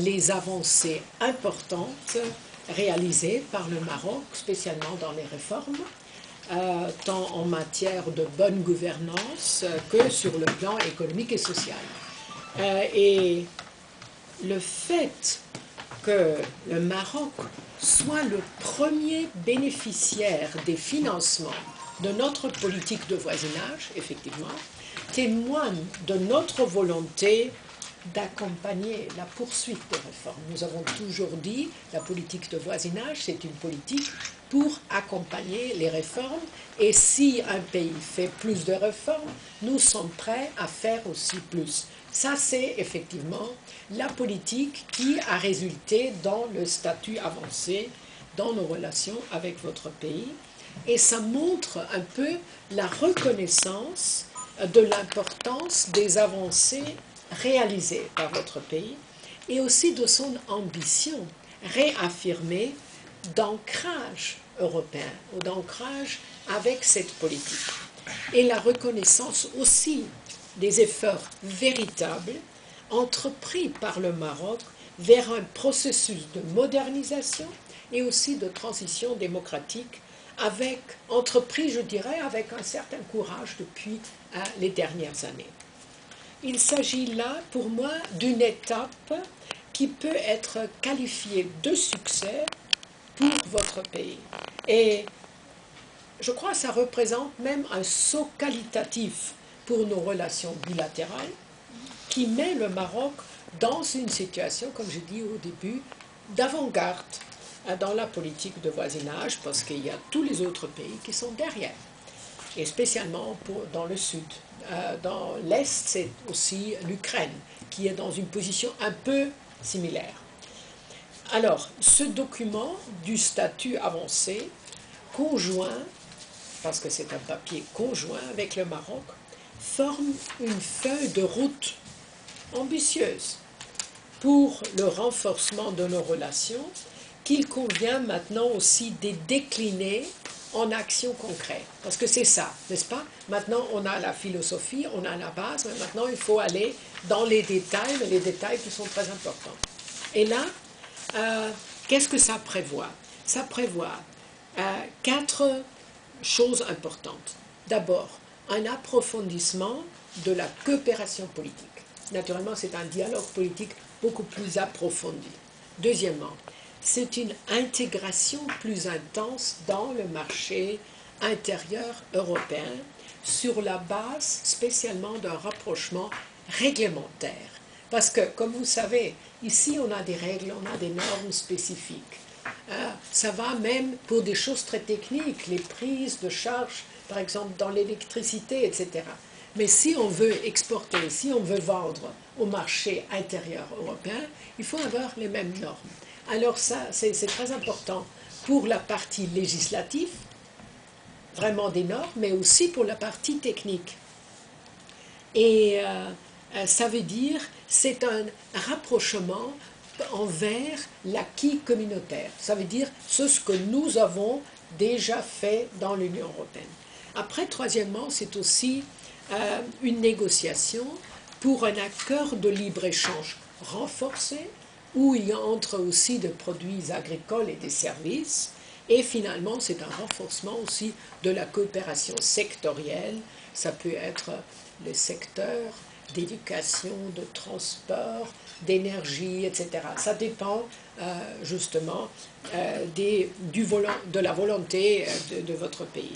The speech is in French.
les avancées importantes réalisées par le Maroc, spécialement dans les réformes, tant en matière de bonne gouvernance que sur le plan économique et social. Et le fait que le Maroc soit le premier bénéficiaire des financements de notre politique de voisinage, effectivement, témoigne de notre volonté d'accompagner la poursuite des réformes. Nous avons toujours dit que la politique de voisinage, c'est une politique pour accompagner les réformes. Et si un pays fait plus de réformes, nous sommes prêts à faire aussi plus. Ça, c'est effectivement la politique qui a résulté dans le statut avancé dans nos relations avec votre pays. Et ça montre un peu la reconnaissance de l'importance des avancées réalisées par votre pays et aussi de son ambition réaffirmée d'ancrage européen ou d'ancrage avec cette politique. Et la reconnaissance aussi des efforts véritables entrepris par le Maroc vers un processus de modernisation et aussi de transition démocratique entrepris, je dirais, avec un certain courage depuis les dernières années. Il s'agit là, pour moi, d'une étape qui peut être qualifiée de succès pour votre pays. Et je crois que ça représente même un saut qualitatif pour nos relations bilatérales qui met le Maroc dans une situation, comme j'ai dit au début, d'avant-garde dans la politique de voisinage, parce qu'il y a tous les autres pays qui sont derrière, et spécialement dans le sud. Dans l'est, c'est aussi l'Ukraine, qui est dans une position un peu similaire. Alors, ce document du statut avancé, conjoint, parce que c'est un papier conjoint avec le Maroc, forme une feuille de route ambitieuse pour le renforcement de nos relations, qu'il convient maintenant aussi de décliner en actions concrètes. Parce que c'est ça, n'est-ce pas? Maintenant, on a la philosophie, on a la base, mais maintenant, il faut aller dans les détails, mais les détails qui sont très importants. Et là, qu'est-ce que ça prévoit? Ça prévoit 4 choses importantes. D'abord, un approfondissement de la coopération politique. Naturellement, c'est un dialogue politique beaucoup plus approfondi. Deuxièmement, c'est une intégration plus intense dans le marché intérieur européen sur la base spécialement d'un rapprochement réglementaire. Parce que, comme vous savez, ici on a des règles, on a des normes spécifiques. Ça va même pour des choses très techniques, les prises de charge, par exemple dans l'électricité, etc. Mais si on veut exporter, si on veut vendre au marché intérieur européen, il faut avoir les mêmes normes. Alors ça, c'est très important pour la partie législative, vraiment des normes, mais aussi pour la partie technique. Et ça veut dire, c'est un rapprochement envers l'acquis communautaire. Ça veut dire ce que nous avons déjà fait dans l'Union européenne. Après, troisièmement, c'est aussi une négociation pour un accord de libre-échange renforcé, où il y entre aussi des produits agricoles et des services. Et finalement, c'est un renforcement aussi de la coopération sectorielle. Ça peut être le secteur d'éducation, de transport, d'énergie, etc. Ça dépend justement de la volonté de votre pays.